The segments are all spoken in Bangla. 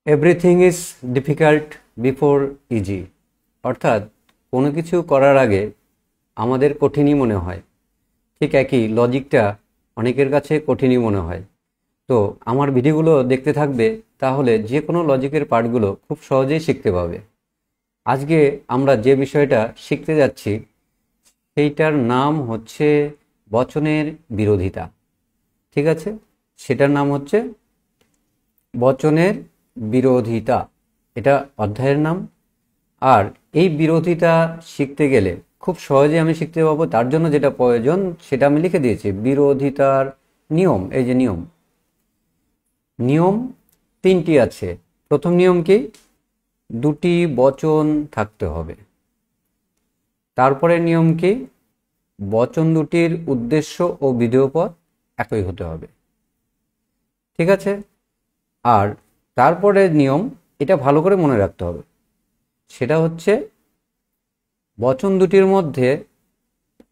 Everything is difficult before easy, অর্থাৎ কোনো কিছু করার আগে আমাদের কঠিনই মনে হয়। ঠিক একই লজিকটা অনেকের কাছে কঠিনই মনে হয়। তো আমার ভিডিওগুলো দেখতে থাকবে, তাহলে যে কোনো লজিকের পার্টগুলো খুব সহজেই শিখতে পাবে। আজকে আমরা যে বিষয়টা শিখতে যাচ্ছি সেইটার নাম হচ্ছে বচনের বিরোধিতা। ঠিক আছে, সেটার নাম হচ্ছে বচনের বিরোধিতা। এটা অধ্যায়ের নাম। আর এই বিরোধিতা শিখতে গেলে খুব সহজে আমি শিখতে পাবো, তার জন্য যেটা প্রয়োজন সেটা আমি লিখে দিয়েছি। বিরোধিতার নিয়ম, এই যে নিয়ম, নিয়ম তিনটি আছে। প্রথম নিয়ম কি? দুটি বচন থাকতে হবে। তারপরে নিয়ম কি? বচন দুটির উদ্দেশ্য ও বিধেয় পদ একই হতে হবে। ঠিক আছে, আর তারপরে নিয়ম, এটা ভালো করে মনে রাখতে হবে, সেটা হচ্ছে বচন দুটির মধ্যে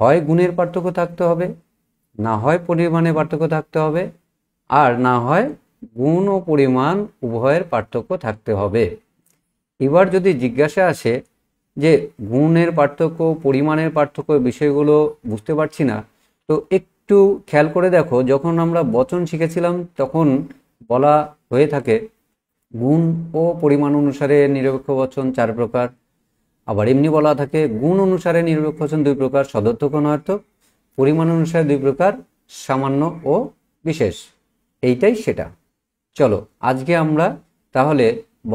হয় গুণের পার্থক্য থাকতে হবে, না হয় পরিমাণের পার্থক্য থাকতে হবে, আর না হয় গুণ ও পরিমাণ উভয়ের পার্থক্য থাকতে হবে। এবার যদি জিজ্ঞাসা আসে যে গুণের পার্থক্য, পরিমাণের পার্থক্য, বিষয়গুলো বুঝতে পারছি না, তো একটু খেয়াল করে দেখো, যখন আমরা বচন শিখেছিলাম তখন বলা হয়ে থাকে গুণ ও পরিমাণ অনুসারে নিরপেক্ষ বচন 4 প্রকার। আবার এমনি বলা থাকে গুণ অনুসারে নিরপেক্ষ বচন 2 প্রকার, সদর্থক ও অনর্থক। পরিমাণ অনুসারে 2 প্রকার, সামান্য ও বিশেষ। এইটাই সেটা। চলো আজকে আমরা তাহলে,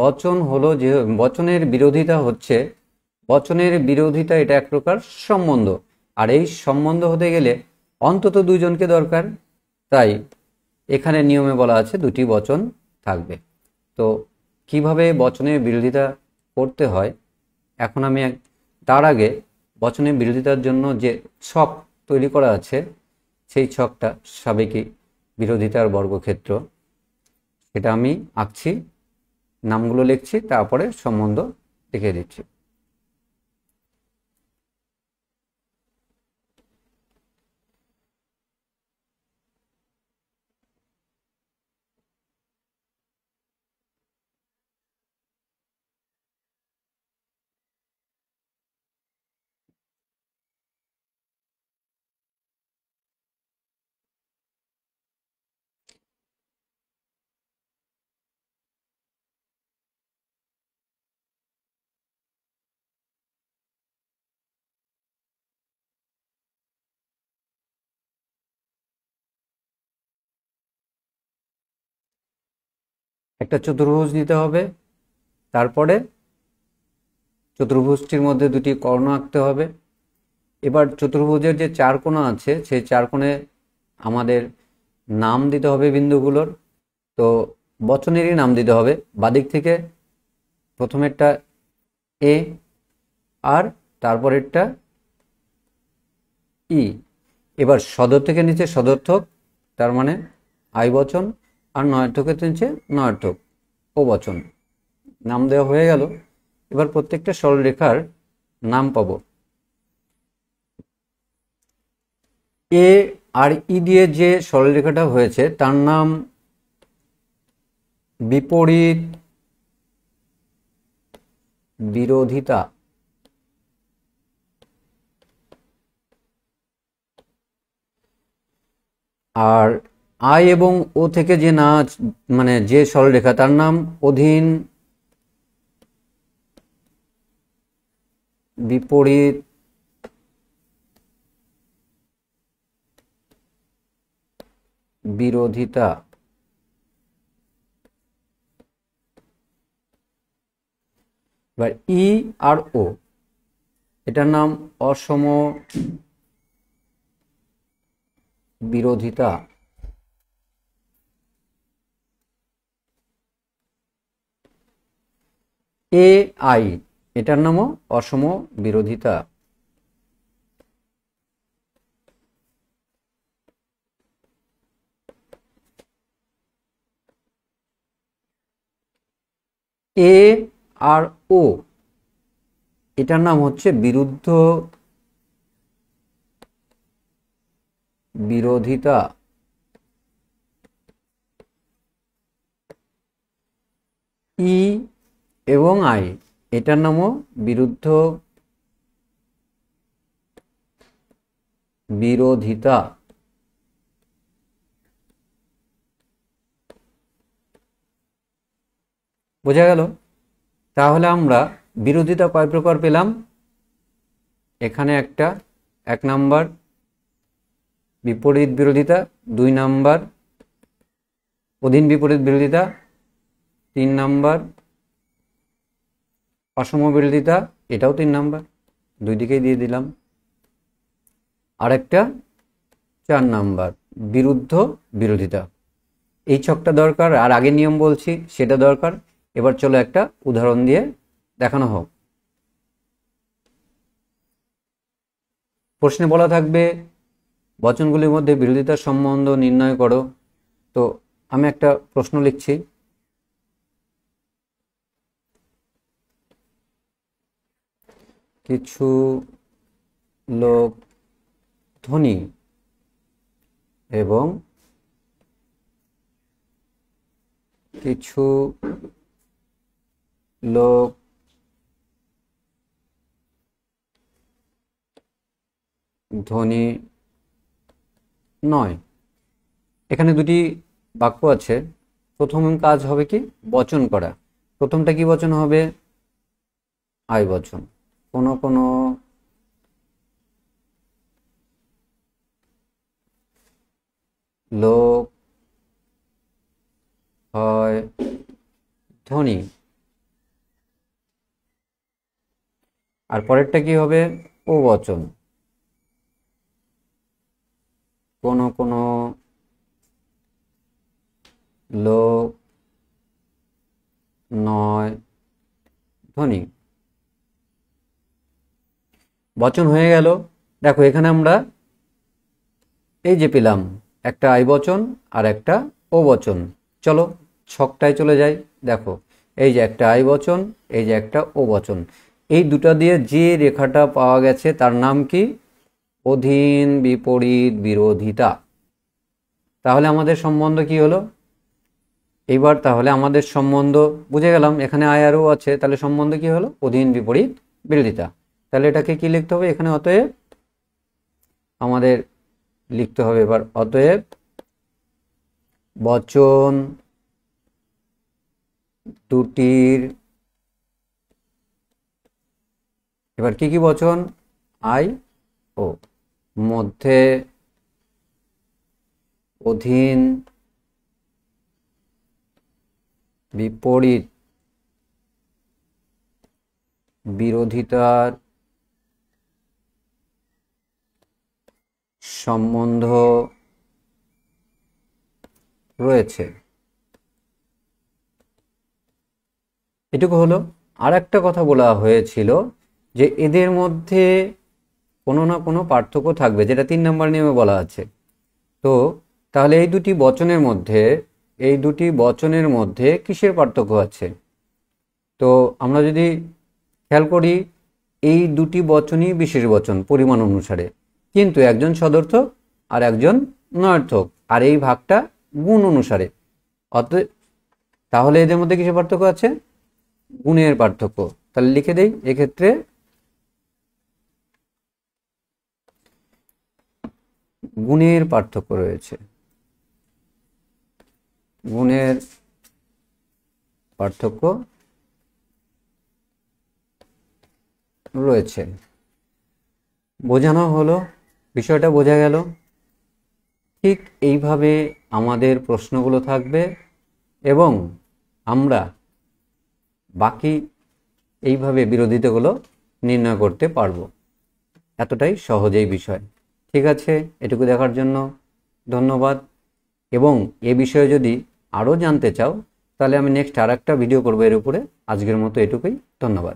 বচন হলো যে বচনের বিরোধিতা হচ্ছে, বচনের বিরোধিতা এটা এক প্রকার সম্বন্ধ। আর এই সম্বন্ধ হতে গেলে অন্তত দুইজনকে দরকার। তাই এখানে নিয়মে বলা আছে দুটি বচন থাকবে। তো কিভাবে বচনের বিরোধিতা করতে হয় এখন আমি তার আগে বচনের বিরোধিতার জন্য যে ছক তৈরি করা আছে সেই ছকটা, সাবেকি বিরোধিতার বর্গক্ষেত্র, সেটা আমি আঁকছি, নামগুলো লিখছি, তারপরে সম্বন্ধ দেখিয়ে দিচ্ছি। একটা চতুর্ভুজ নিতে হবে, তারপরে চতুর্ভুজটির মধ্যে দুটি কর্ণ আঁকতে হবে। এবার চতুর্ভুজের যে চার কোণ আছে সেই চার কোণে আমাদের নাম দিতে হবে বিন্দুগুলোর। তো বচনেরই নাম দিতে হবে। বাদিক থেকে প্রথমেরটা এ, আর তারপরেরটা ই। এবার সদর থেকে নিচে সদর্থক, তার মানে আই বচন, আর নয়ার্থকের নিচে নয়ার্থক ও বচন। নাম দেওয়া হয়ে গেল। এবার প্রত্যেকটা সরলরেখার নাম পাবো। এ আর ই দিয়ে যে সরলরেখাটা হয়েছে তার নাম বিপরীত বিরোধিতা। আর আই এবং ও থেকে যে না, মানে যে সরলরেখা, তার নাম অধীন বিপরীত বিরোধিতা। এবার ই আর ও, এটার নাম অসম বিরোধিতা। এ আই, এটার নামও অসম বিরোধিতা। এ আর ও, এটার নাম হচ্ছে বিরুদ্ধ বিরোধিতা। ই ই এবং আই, এটার নামও বিরুদ্ধ বিরোধিতা। বোঝা গেল? তাহলে আমরা বিরোধিতা কয় প্রকার পেলাম? এখানে একটা 1 নাম্বার বিপরীত বিরোধিতা, 2 নাম্বার অধীন বিপরীত বিরোধিতা, 3 নাম্বার অসম বিরোধিতা, এটাও 3 নাম্বার, দুই দিকেই দিয়ে দিলাম। আর একটা 4 নাম্বার বিরুদ্ধ বিরোধিতা। এই ছকটা দরকার, আর আগের নিয়ম বলছি সেটা দরকার। এবার চলো একটা উদাহরণ দিয়ে দেখানো হোক। প্রশ্নে বলা থাকবে বচনগুলির মধ্যে বিরোধিতার সম্বন্ধ নির্ণয় করো। তো আমি একটা প্রশ্ন লিখছি। কিছু লোক ধনী এবং কিছু লোক ধনী নয়। এখানে দুটি বাক্য আছে। প্রথম কাজ হবে কি? বচন করা। প্রথমটা কি বচন হবে? আই বচন। কোনো কোনো লোক হয় ধনী। আর পরেরটা কি হবে? ও বচন। কোনো কোনো লোক নয় ধনী। বচন হয়ে গেল। দেখো এখানে আমরা এই যে পেলাম একটা আই বচন আর একটা ও বচন। চলো ছকটায় চলে যাই। দেখো এই যে একটা আই বচন, এই যে একটা ও বচন, এই দুটা দিয়ে যে রেখাটা পাওয়া গেছে তার নাম কি? অধীন বিপরীত বিরোধিতা। তাহলে আমাদের সম্বন্ধ কি হলো? এইবার তাহলে আমাদের সম্বন্ধ বুঝে গেলাম। এখানে আই আর ও আছে, তাহলে সম্বন্ধ কি হলো? অধীন বিপরীত বিরোধিতা। তাহলে এটাকে কি লিখতে হবে? এখানে অতএব আমাদের লিখতে হবে এবার অতএব বচন দুটির, এবার কি কি বচন? আই ও মধ্যে অধীন বিপরীত বিরোধিতার সম্বন্ধ রয়েছে। এটুকু হলো। আর একটা কথা বলা হয়েছিল যে এদের মধ্যে কোনো না কোনো পার্থক্য থাকবে, যেটা 3 নম্বর নিয়মে বলা আছে। তো তাহলে এই দুটি বচনের মধ্যে কিসের পার্থক্য আছে? তো আমরা যদি খেয়াল করি, এই দুটি বচনই বিশেষ বচন পরিমাণ অনুসারে, কিন্তু একজন সদর্থক আর একজন নয়ার্থক, আর এই ভাগটা গুণ অনুসারে। অতএব তাহলে এদের মধ্যে কিসের পার্থক্য আছে? গুণের পার্থক্য। তাহলে লিখে দেই, এক্ষেত্রে গুণের পার্থক্য রয়েছে। গুণের পার্থক্য রয়েছে। বোঝানো হলো, বিষয়টা বোঝা গেল। ঠিক এইভাবে আমাদের প্রশ্নগুলো থাকবে এবং আমরা বাকি এইভাবে বিরোধিতাগুলো নির্ণয় করতে পারবো। এতটাই সহজ এই বিষয়। ঠিক আছে, এটুকু দেখার জন্য ধন্যবাদ। এবং এ বিষয়ে যদি আরও জানতে চাও তাহলে আমি নেক্সট আর একটা ভিডিও করবো এর উপরে। আজকের মতো এটুকুই, ধন্যবাদ।